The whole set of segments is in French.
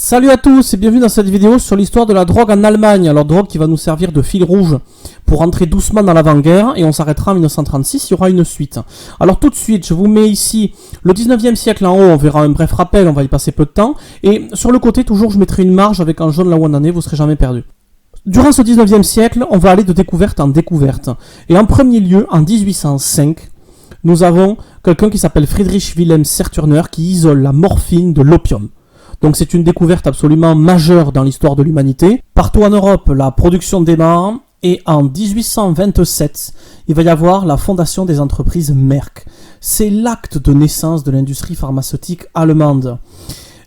Salut à tous et bienvenue dans cette vidéo sur l'histoire de la drogue en Allemagne. Alors drogue qui va nous servir de fil rouge pour entrer doucement dans l'avant-guerre et on s'arrêtera en 1936, il y aura une suite. Alors tout de suite, je vous mets ici le 19e siècle en haut, on verra un bref rappel, on va y passer peu de temps. Et sur le côté, toujours, je mettrai une marge avec en jaune là où on en est, vous ne serez jamais perdu. Durant ce 19e siècle, on va aller de découverte en découverte. Et en premier lieu, en 1805, nous avons quelqu'un qui s'appelle Friedrich Wilhelm Serturner qui isole la morphine de l'opium. Donc c'est une découverte absolument majeure dans l'histoire de l'humanité. Partout en Europe, la production démarre et en 1827, il va y avoir la fondation des entreprises Merck. C'est l'acte de naissance de l'industrie pharmaceutique allemande.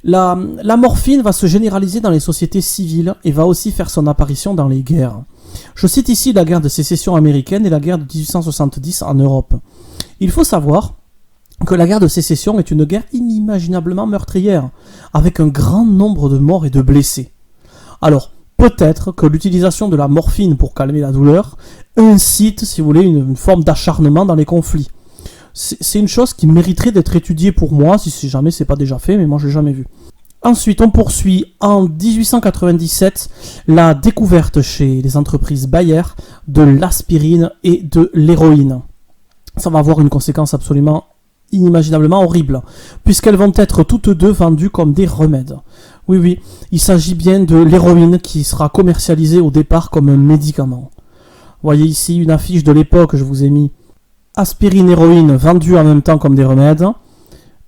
La morphine va se généraliser dans les sociétés civiles et va aussi faire son apparition dans les guerres. Je cite ici la guerre de sécession américaine et la guerre de 1870 en Europe. Il faut savoir que la guerre de sécession est une guerre inimaginablement meurtrière, avec un grand nombre de morts et de blessés. Alors, peut-être que l'utilisation de la morphine pour calmer la douleur incite, si vous voulez, une forme d'acharnement dans les conflits. C'est une chose qui mériterait d'être étudiée pour moi, si jamais c'est pas déjà fait, mais moi je l'ai jamais vu. Ensuite, on poursuit en 1897 la découverte chez les entreprises Bayer de l'aspirine et de l'héroïne. Ça va avoir une conséquence absolument inimaginablement horrible, puisqu'elles vont être toutes deux vendues comme des remèdes. Oui, il s'agit bien de l'héroïne qui sera commercialisée au départ comme un médicament. Vous voyez ici une affiche de l'époque, je vous ai mis aspirine, héroïne vendues en même temps comme des remèdes.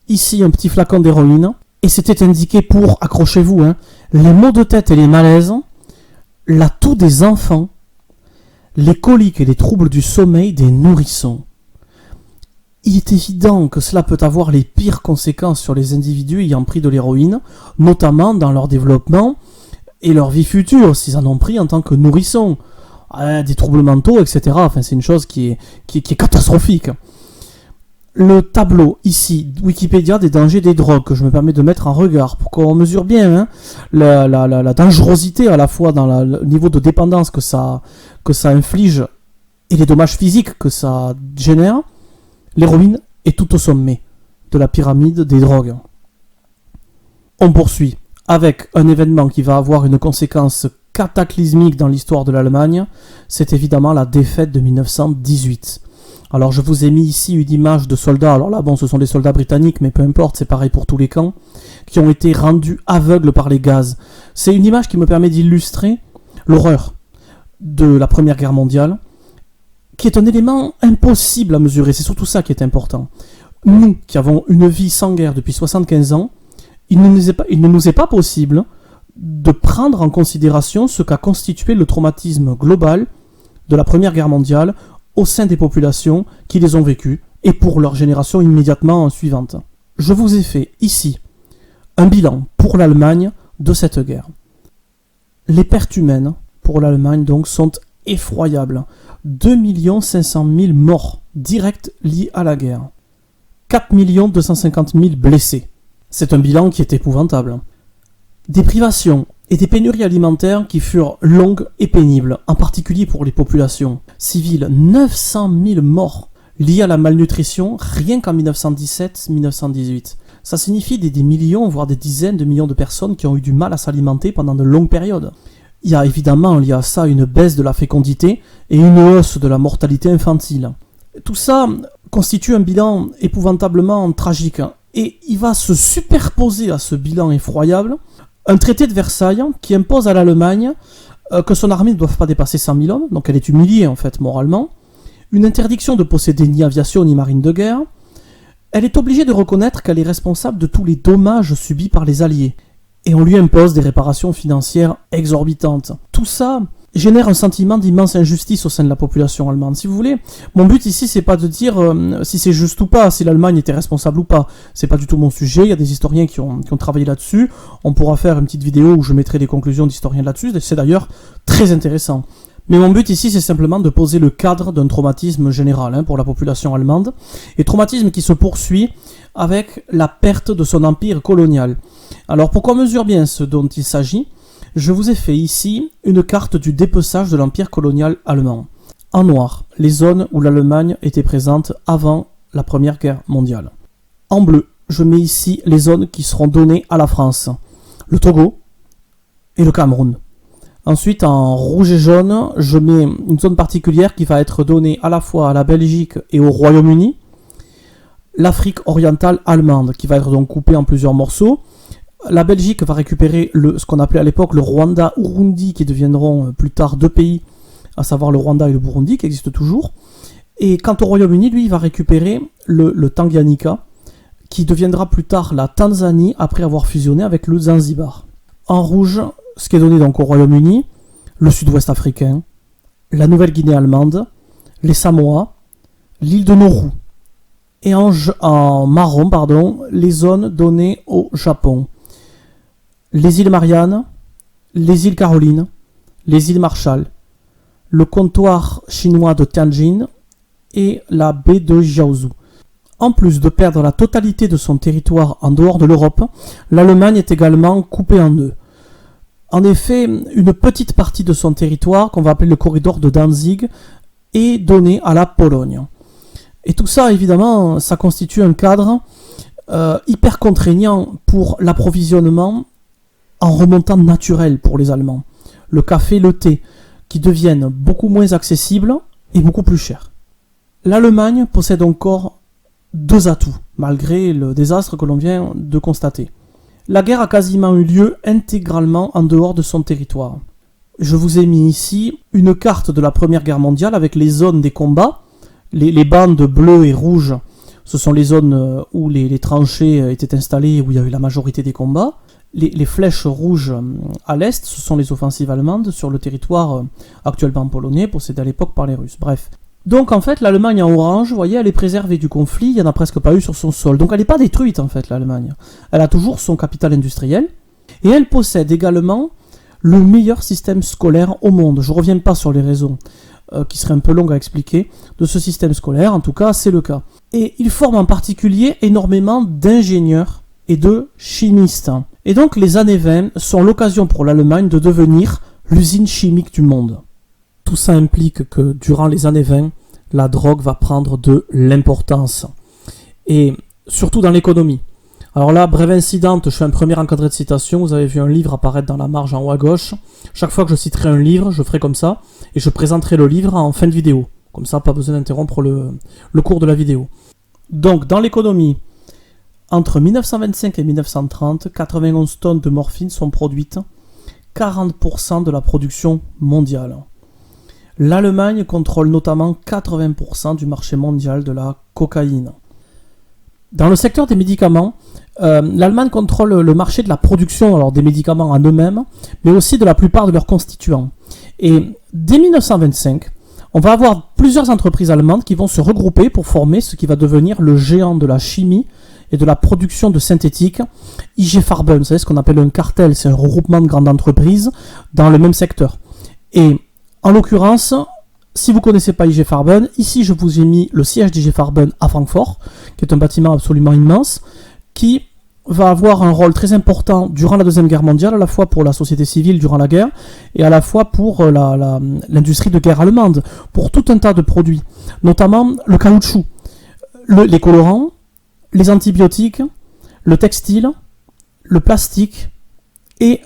Ici un petit flacon d'héroïne, et c'était indiqué pour, accrochez-vous, les maux de tête et les malaises, la toux des enfants, les coliques et les troubles du sommeil des nourrissons. Il est évident que cela peut avoir les pires conséquences sur les individus ayant pris de l'héroïne, notamment dans leur développement et leur vie future, s'ils en ont pris en tant que nourrissons. Des troubles mentaux, etc. Enfin, c'est une chose qui est catastrophique. Le tableau, ici, Wikipédia des dangers des drogues, que je me permets de mettre en regard, pour qu'on mesure bien la dangerosité à la fois dans le niveau de dépendance que ça inflige et les dommages physiques que ça génère. L'héroïne est tout au sommet de la pyramide des drogues. On poursuit avec un événement qui va avoir une conséquence cataclysmique dans l'histoire de l'Allemagne, c'est évidemment la défaite de 1918. Alors je vous ai mis ici une image de soldats, alors là bon ce sont des soldats britanniques mais peu importe, c'est pareil pour tous les camps, qui ont été rendus aveugles par les gaz. C'est une image qui me permet d'illustrer l'horreur de la Première Guerre mondiale, qui est un élément impossible à mesurer, c'est surtout ça qui est important. Nous, qui avons une vie sans guerre depuis 75 ans, il ne nous est pas possible de prendre en considération ce qu'a constitué le traumatisme global de la Première Guerre mondiale au sein des populations qui les ont vécues et pour leur génération immédiatement suivante. Je vous ai fait ici un bilan pour l'Allemagne de cette guerre. Les pertes humaines pour l'Allemagne donc sont effroyables. 2 500 000 morts directs liés à la guerre. 4 250 000 blessés. C'est un bilan qui est épouvantable. Des privations et des pénuries alimentaires qui furent longues et pénibles, en particulier pour les populations civiles. 900 000 morts liés à la malnutrition rien qu'en 1917-1918. Ça signifie des millions, voire des dizaines de millions de personnes qui ont eu du mal à s'alimenter pendant de longues périodes. Il y a évidemment lié à ça une baisse de la fécondité et une hausse de la mortalité infantile. Tout ça constitue un bilan épouvantablement tragique. Et il va se superposer à ce bilan effroyable un traité de Versailles qui impose à l'Allemagne que son armée ne doive pas dépasser 100 000 hommes, donc elle est humiliée en fait moralement, une interdiction de posséder ni aviation ni marine de guerre. Elle est obligée de reconnaître qu'elle est responsable de tous les dommages subis par les Alliés. Et on lui impose des réparations financières exorbitantes. Tout ça génère un sentiment d'immense injustice au sein de la population allemande. Si vous voulez, mon but ici, c'est pas de dire si c'est juste ou pas, si l'Allemagne était responsable ou pas. C'est pas du tout mon sujet, il y a des historiens qui ont travaillé là-dessus. On pourra faire une petite vidéo où je mettrai des conclusions d'historiens là-dessus. C'est d'ailleurs très intéressant. Mais mon but ici, c'est simplement de poser le cadre d'un traumatisme général pour la population allemande. Et traumatisme qui se poursuit avec la perte de son empire colonial. Alors pour qu'on mesure bien ce dont il s'agit, je vous ai fait ici une carte du dépeçage de l'empire colonial allemand. En noir, les zones où l'Allemagne était présente avant la Première Guerre mondiale. En bleu, je mets ici les zones qui seront données à la France. Le Togo, et le Cameroun. Ensuite, en rouge et jaune, je mets une zone particulière qui va être donnée à la fois à la Belgique et au Royaume-Uni. L'Afrique orientale allemande, qui va être donc coupée en plusieurs morceaux. La Belgique va récupérer ce qu'on appelait à l'époque le Rwanda-Urundi, qui deviendront plus tard deux pays, à savoir le Rwanda et le Burundi, qui existent toujours. Et quant au Royaume-Uni, lui, il va récupérer le Tanganyika, qui deviendra plus tard la Tanzanie, après avoir fusionné avec le Zanzibar. En rouge, ce qui est donné donc au Royaume-Uni, le sud-ouest africain, la Nouvelle-Guinée allemande, les Samoa, l'île de Nauru. Et en marron, les zones données au Japon. Les îles Mariannes, les îles Carolines, les îles Marshall, le comptoir chinois de Tianjin et la baie de Jiaozhou. En plus de perdre la totalité de son territoire en dehors de l'Europe, l'Allemagne est également coupée en deux. En effet, une petite partie de son territoire, qu'on va appeler le corridor de Danzig, est donnée à la Pologne. Et tout ça, évidemment, ça constitue un cadre hyper contraignant pour l'approvisionnement en remontant naturel pour les Allemands. Le café, le thé, qui deviennent beaucoup moins accessibles et beaucoup plus chers. L'Allemagne possède encore deux atouts, malgré le désastre que l'on vient de constater. La guerre a quasiment eu lieu intégralement en dehors de son territoire. Je vous ai mis ici une carte de la Première Guerre mondiale avec les zones des combats. Les bandes bleues et rouges, ce sont les zones où les tranchées étaient installées, où il y a eu la majorité des combats. Les flèches rouges à l'est, ce sont les offensives allemandes sur le territoire actuellement polonais, possédé à l'époque par les Russes. Bref. Donc en fait, l'Allemagne en orange, vous voyez, elle est préservée du conflit, il n'y en a presque pas eu sur son sol. Donc elle n'est pas détruite en fait, l'Allemagne. Elle a toujours son capital industriel, et elle possède également le meilleur système scolaire au monde. Je ne reviens pas sur les raisons qui seraient un peu longues à expliquer de ce système scolaire, en tout cas c'est le cas. Et il forme en particulier énormément d'ingénieurs et de chimistes. Et donc les années 20 sont l'occasion pour l'Allemagne de devenir l'usine chimique du monde. Tout ça implique que durant les années 20, la drogue va prendre de l'importance. Et surtout dans l'économie. Alors là, brève incidente, je fais un premier encadré de citation. Vous avez vu un livre apparaître dans la marge en haut à gauche. Chaque fois que je citerai un livre, je ferai comme ça. Et je présenterai le livre en fin de vidéo. Comme ça, pas besoin d'interrompre le cours de la vidéo. Donc, dans l'économie, entre 1925 et 1930, 91 tonnes de morphine sont produites. 40% de la production mondiale. L'Allemagne contrôle notamment 80% du marché mondial de la cocaïne. Dans le secteur des médicaments, l'Allemagne contrôle le marché de la production alors des médicaments en eux-mêmes, mais aussi de la plupart de leurs constituants. Et dès 1925, on va avoir plusieurs entreprises allemandes qui vont se regrouper pour former ce qui va devenir le géant de la chimie et de la production de synthétiques, IG Farben. Vous savez ce qu'on appelle un cartel, c'est un regroupement de grandes entreprises dans le même secteur. Et en l'occurrence, si vous ne connaissez pas IG Farben, ici je vous ai mis le siège d'IG Farben à Francfort, qui est un bâtiment absolument immense, qui va avoir un rôle très important durant la Deuxième Guerre mondiale, à la fois pour la société civile durant la guerre, et à la fois pour l'industrie de guerre allemande, pour tout un tas de produits, notamment le caoutchouc, les colorants, les antibiotiques, le textile, le plastique et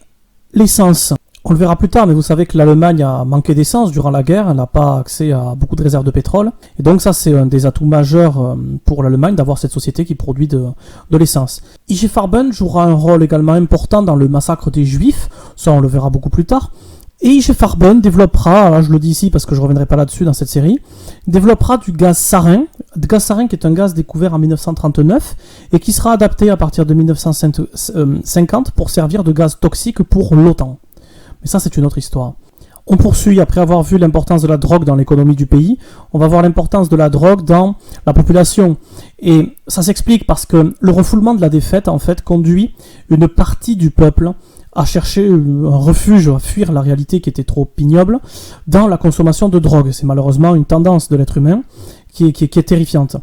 l'essence. On le verra plus tard, mais vous savez que l'Allemagne a manqué d'essence durant la guerre, elle n'a pas accès à beaucoup de réserves de pétrole, et donc ça c'est un des atouts majeurs pour l'Allemagne d'avoir cette société qui produit de l'essence. IG Farben jouera un rôle également important dans le massacre des Juifs, ça on le verra beaucoup plus tard, et IG Farben développera, là je le dis ici parce que je ne reviendrai pas là-dessus dans cette série, développera du gaz sarin qui est un gaz découvert en 1939 et qui sera adapté à partir de 1950 pour servir de gaz toxique pour l'OTAN. Mais ça, c'est une autre histoire. On poursuit, après avoir vu l'importance de la drogue dans l'économie du pays, on va voir l'importance de la drogue dans la population. Et ça s'explique parce que le refoulement de la défaite, en fait, conduit une partie du peuple à chercher un refuge, à fuir la réalité qui était trop ignoble, dans la consommation de drogue. C'est malheureusement une tendance de l'être humain qui est terrifiante.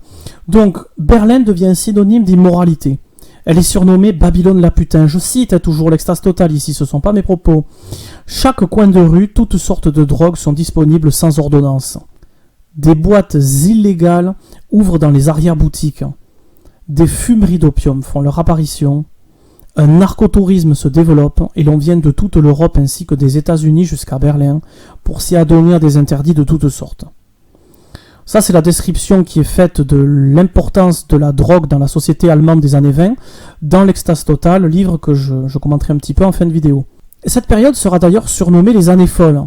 Donc, Berlin devient synonyme d'immoralité. Elle est surnommée Babylone la putain. Je cite toujours l'extase totale ici, ce ne sont pas mes propos. Chaque coin de rue, toutes sortes de drogues sont disponibles sans ordonnance. Des boîtes illégales ouvrent dans les arrière-boutiques. Des fumeries d'opium font leur apparition. un narcotourisme se développe et l'on vient de toute l'Europe ainsi que des États-Unis jusqu'à Berlin pour s'y adonner à des interdits de toutes sortes. Ça, c'est la description qui est faite de l'importance de la drogue dans la société allemande des années 20 dans l'Extase totale, livre que je commenterai un petit peu en fin de vidéo. Et cette période sera d'ailleurs surnommée les années folles.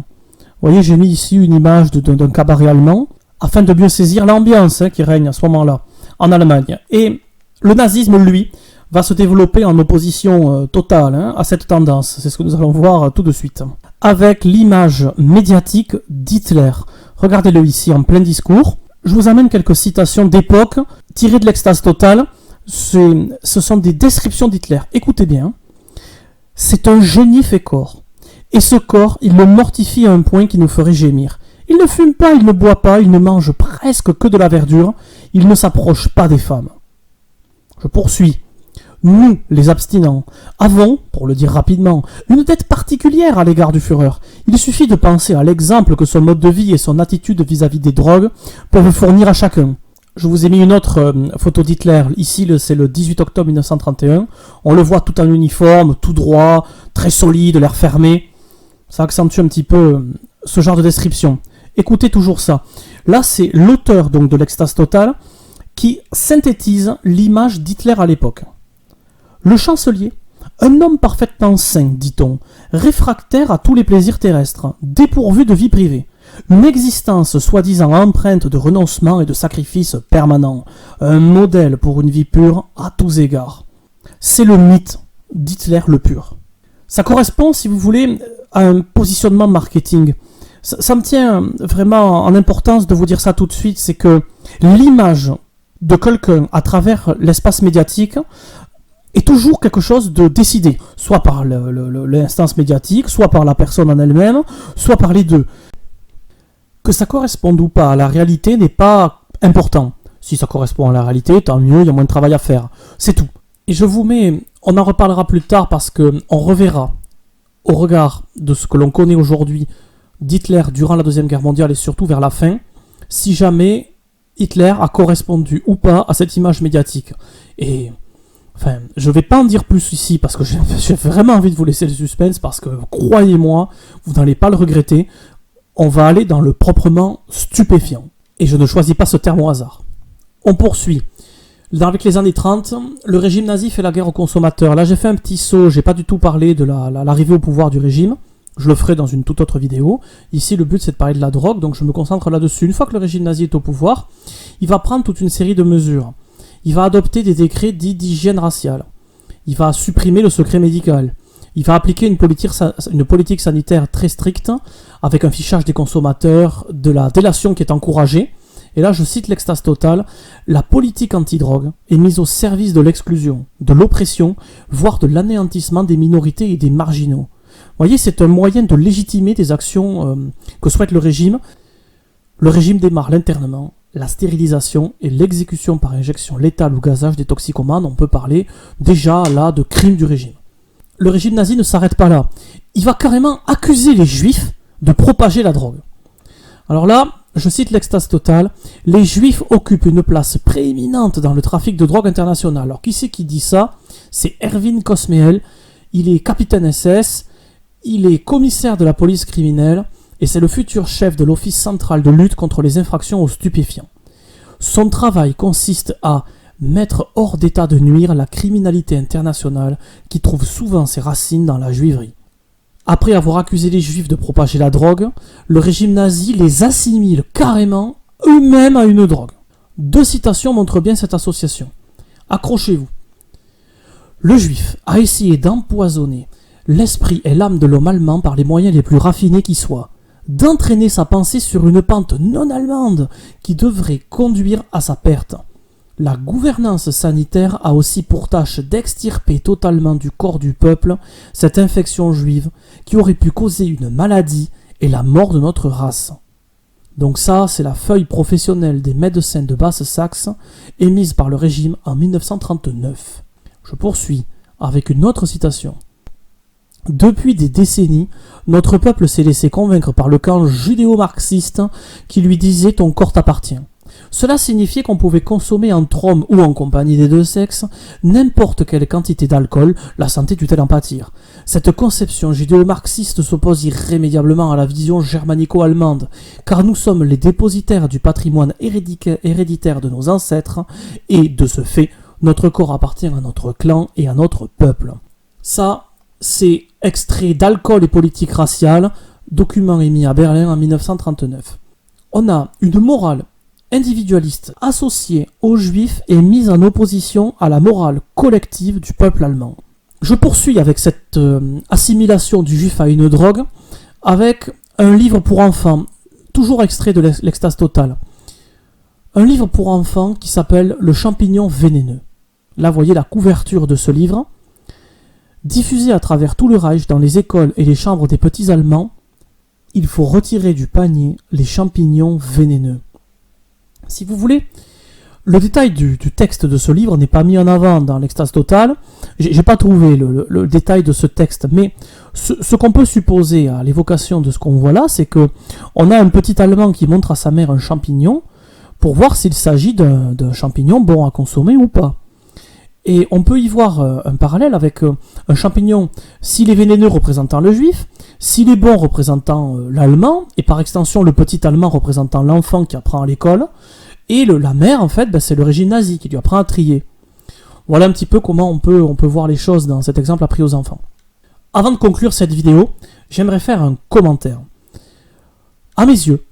Vous voyez, j'ai mis ici une image d'un cabaret allemand afin de mieux saisir l'ambiance qui règne à ce moment-là en Allemagne. Et le nazisme, lui, va se développer en opposition totale à cette tendance. C'est ce que nous allons voir tout de suite. Avec l'image médiatique d'Hitler. Regardez-le ici en plein discours. Je vous amène quelques citations d'époque tirées de l'Extase totale. Ce sont des descriptions d'Hitler. Écoutez bien. C'est un génie fait corps. Et ce corps, il le mortifie à un point qui nous ferait gémir. Il ne fume pas, il ne boit pas, il ne mange presque que de la verdure. Il ne s'approche pas des femmes. Je poursuis. Nous, les abstinents, avons, pour le dire rapidement, une dette particulière à l'égard du Führer. Il suffit de penser à l'exemple que son mode de vie et son attitude vis-à-vis des drogues peuvent fournir à chacun. Je vous ai mis une autre photo d'Hitler. Ici, c'est le 18 octobre 1931. On le voit tout en uniforme, tout droit, très solide, l'air fermé. Ça accentue un petit peu ce genre de description. Écoutez toujours ça. Là, c'est l'auteur donc de l'Extase totale qui synthétise l'image d'Hitler à l'époque. Le chancelier, un homme parfaitement sain, dit-on, réfractaire à tous les plaisirs terrestres, dépourvu de vie privée, une existence soi-disant empreinte de renoncement et de sacrifice permanent, un modèle pour une vie pure à tous égards. C'est le mythe d'Hitler le pur. Ça correspond, si vous voulez, à un positionnement marketing. Ça me tient vraiment en importance de vous dire ça tout de suite, c'est que l'image de quelqu'un à travers l'espace médiatique est toujours quelque chose de décidé, soit par l'instance médiatique, soit par la personne en elle-même, soit par les deux. Que ça corresponde ou pas à la réalité n'est pas important. Si ça correspond à la réalité, tant mieux, il y a moins de travail à faire. C'est tout. Et je vous mets, on en reparlera plus tard parce qu'on reverra, au regard de ce que l'on connaît aujourd'hui d'Hitler durant la Deuxième Guerre mondiale et surtout vers la fin, si jamais Hitler a correspondu ou pas à cette image médiatique. Et enfin, je ne vais pas en dire plus ici parce que j'ai vraiment envie de vous laisser le suspense parce que, croyez-moi, vous n'allez pas le regretter. On va aller dans le proprement stupéfiant. Et je ne choisis pas ce terme au hasard. On poursuit. Avec les années 30, le régime nazi fait la guerre aux consommateurs. Là, j'ai fait un petit saut, j'ai pas du tout parlé de l'arrivée au pouvoir du régime. Je le ferai dans une toute autre vidéo. Ici, le but, c'est de parler de la drogue, donc je me concentre là-dessus. Une fois que le régime nazi est au pouvoir, il va prendre toute une série de mesures. Il va adopter des décrets dits d'hygiène raciale. Il va supprimer le secret médical. Il va appliquer une politique sanitaire très stricte, avec un fichage des consommateurs, de la délation qui est encouragée. Et là, je cite l'Extase totale, la politique anti-drogue est mise au service de l'exclusion, de l'oppression, voire de l'anéantissement des minorités et des marginaux. Vous voyez, c'est un moyen de légitimer des actions que souhaite le régime. Le régime démarre l'internement, la stérilisation et l'exécution par injection létale ou gazage des toxicomanes. On peut parler déjà là de crime du régime. Le régime nazi ne s'arrête pas là. Il va carrément accuser les juifs de propager la drogue. Alors là, je cite l'Extase totale, les juifs occupent une place prééminente dans le trafic de drogue international. Alors qui c'est qui dit ça? C'est Erwin Kosmeel, il est capitaine SS, il est commissaire de la police criminelle et c'est le futur chef de l'Office central de lutte contre les infractions aux stupéfiants. Son travail consiste à mettre hors d'état de nuire la criminalité internationale qui trouve souvent ses racines dans la juiverie. Après avoir accusé les juifs de propager la drogue, le régime nazi les assimile carrément eux-mêmes à une drogue. Deux citations montrent bien cette association. Accrochez-vous. Le juif a essayé d'empoisonner l'esprit et l'âme de l'homme allemand par les moyens les plus raffinés qui soient, d'entraîner sa pensée sur une pente non allemande qui devrait conduire à sa perte. La gouvernance sanitaire a aussi pour tâche d'extirper totalement du corps du peuple cette infection juive qui aurait pu causer une maladie et la mort de notre race. Donc ça, c'est la feuille professionnelle des médecins de Basse-Saxe émise par le régime en 1939. Je poursuis avec une autre citation. Depuis des décennies, notre peuple s'est laissé convaincre par le camp judéo-marxiste qui lui disait « ton corps t'appartient ». Cela signifiait qu'on pouvait consommer entre hommes ou en compagnie des deux sexes n'importe quelle quantité d'alcool, la santé dut-elle en pâtir. Cette conception judéo-marxiste s'oppose irrémédiablement à la vision germanico-allemande, car nous sommes les dépositaires du patrimoine héréditaire de nos ancêtres, et de ce fait, notre corps appartient à notre clan et à notre peuple. Ça, c'est extrait d'Alcool et politique raciale, document émis à Berlin en 1939. On a une morale individualiste associée aux juifs et mise en opposition à la morale collective du peuple allemand. Je poursuis avec cette assimilation du juif à une drogue, avec un livre pour enfants, toujours extrait de l'Extase totale. Un livre pour enfants qui s'appelle Le champignon vénéneux. Là, vous voyez la couverture de ce livre. Diffusé à travers tout le Reich dans les écoles et les chambres des petits Allemands, il faut retirer du panier les champignons vénéneux. Si vous voulez, le détail du texte de ce livre n'est pas mis en avant dans l'Extase totale. J'ai pas trouvé le détail de ce texte, mais ce qu'on peut supposer à l'évocation de ce qu'on voit là, c'est que on a un petit Allemand qui montre à sa mère un champignon pour voir s'il s'agit d'un champignon bon à consommer ou pas. Et on peut y voir un parallèle avec un champignon, s'il est vénéneux représentant le juif, s'il est bon représentant l'allemand, et par extension le petit allemand représentant l'enfant qui apprend à l'école, et la mère en fait, c'est le régime nazi qui lui apprend à trier. Voilà un petit peu comment on peut voir les choses dans cet exemple appris aux enfants. Avant de conclure cette vidéo, j'aimerais faire un commentaire. À mes yeux,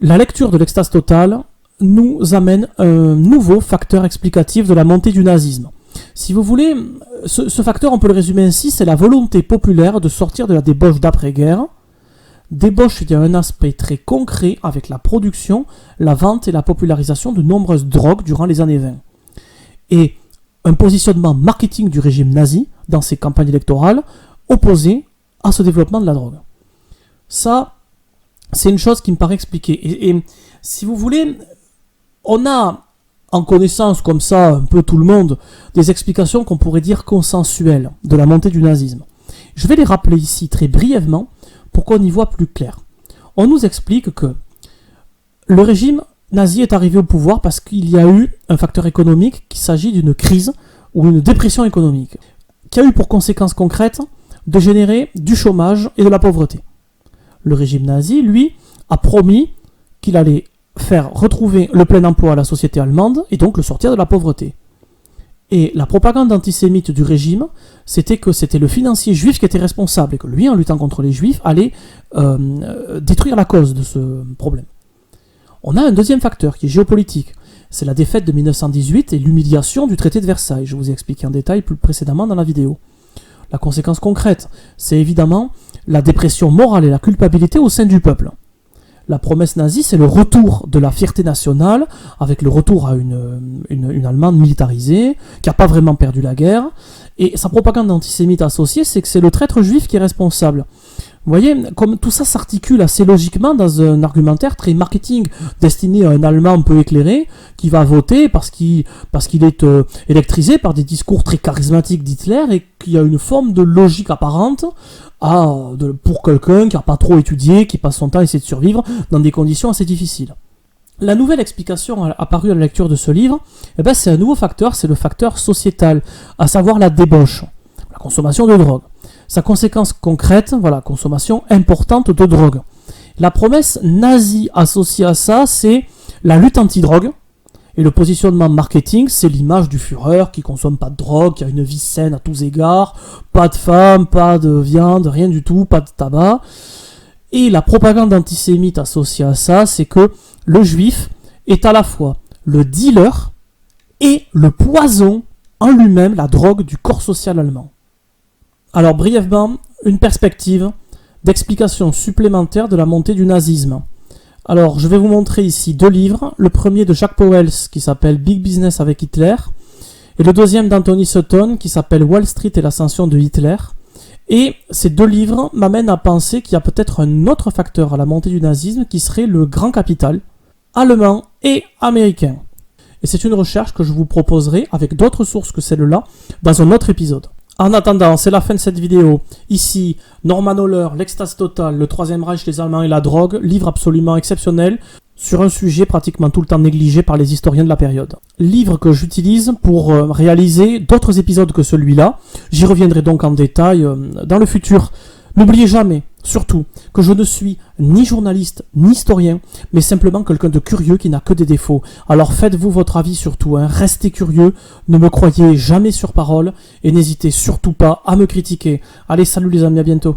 la lecture de l'Extase totale nous amène un nouveau facteur explicatif de la montée du nazisme. Si vous voulez, ce facteur, on peut le résumer ainsi, c'est la volonté populaire de sortir de la débauche d'après-guerre. Débauche, il y a un aspect très concret avec la production, la vente et la popularisation de nombreuses drogues durant les années 20. Et un positionnement marketing du régime nazi dans ses campagnes électorales opposé à ce développement de la drogue. Ça, c'est une chose qui me paraît expliquée. Et si vous voulez, on a en connaissance comme ça, un peu tout le monde, des explications qu'on pourrait dire consensuelles de la montée du nazisme. Je vais les rappeler ici très brièvement pour qu'on y voit plus clair. On nous explique que le régime nazi est arrivé au pouvoir parce qu'il y a eu un facteur économique, qu'il s'agit d'une crise ou une dépression économique, qui a eu pour conséquence concrète de générer du chômage et de la pauvreté. Le régime nazi, lui, a promis qu'il allait faire retrouver le plein emploi à la société allemande et donc le sortir de la pauvreté. Et la propagande antisémite du régime, c'était que c'était le financier juif qui était responsable et que lui, en luttant contre les juifs, allait détruire la cause de ce problème. On a un deuxième facteur qui est géopolitique. C'est la défaite de 1918 et l'humiliation du traité de Versailles. Je vous ai expliqué en détail plus précédemment dans la vidéo. La conséquence concrète, c'est évidemment la dépression morale et la culpabilité au sein du peuple. La promesse nazie, c'est le retour de la fierté nationale, avec le retour à une Allemande militarisée, qui n'a pas vraiment perdu la guerre. Et sa propagande antisémite associée, c'est que c'est le traître juif qui est responsable. Vous voyez, comme tout ça s'articule assez logiquement dans un argumentaire très marketing, destiné à un Allemand un peu éclairé, qui va voter parce qu'il est électrisé par des discours très charismatiques d'Hitler, et qu'il y a une forme de logique apparente pour quelqu'un qui n'a pas trop étudié, qui passe son temps à essayer de survivre dans des conditions assez difficiles. La nouvelle explication apparue à la lecture de ce livre, c'est un nouveau facteur, c'est le facteur sociétal, à savoir la débauche, la consommation de drogue. Sa conséquence concrète, consommation importante de drogue. La promesse nazie associée à ça, c'est la lutte anti-drogue. Et le positionnement marketing, c'est l'image du Führer qui consomme pas de drogue, qui a une vie saine à tous égards, pas de femmes, pas de viande, rien du tout, pas de tabac. Et la propagande antisémite associée à ça, c'est que le juif est à la fois le dealer et le poison en lui-même, la drogue du corps social allemand. Alors brièvement, une perspective d'explication supplémentaire de la montée du nazisme. Alors, je vais vous montrer ici deux livres. Le premier de Jack Powell qui s'appelle Big Business avec Hitler. Et le deuxième d'Anthony Sutton qui s'appelle Wall Street et l'ascension de Hitler. Et ces deux livres m'amènent à penser qu'il y a peut-être un autre facteur à la montée du nazisme qui serait le grand capital allemand et américain. Et c'est une recherche que je vous proposerai avec d'autres sources que celle-là dans un autre épisode. En attendant, c'est la fin de cette vidéo. Ici, Norman Ohler, l'Extase totale, le Troisième Reich, les Allemands et la drogue, livre absolument exceptionnel. sur un sujet pratiquement tout le temps négligé par les historiens de la période. Livre que j'utilise pour réaliser d'autres épisodes que celui-là. J'y reviendrai donc en détail dans le futur. N'oubliez jamais, surtout, que je ne suis ni journaliste, ni historien, mais simplement quelqu'un de curieux qui n'a que des défauts. Alors faites-vous votre avis surtout, hein. Restez curieux, ne me croyez jamais sur parole, et n'hésitez surtout pas à me critiquer. Allez, salut les amis, à bientôt.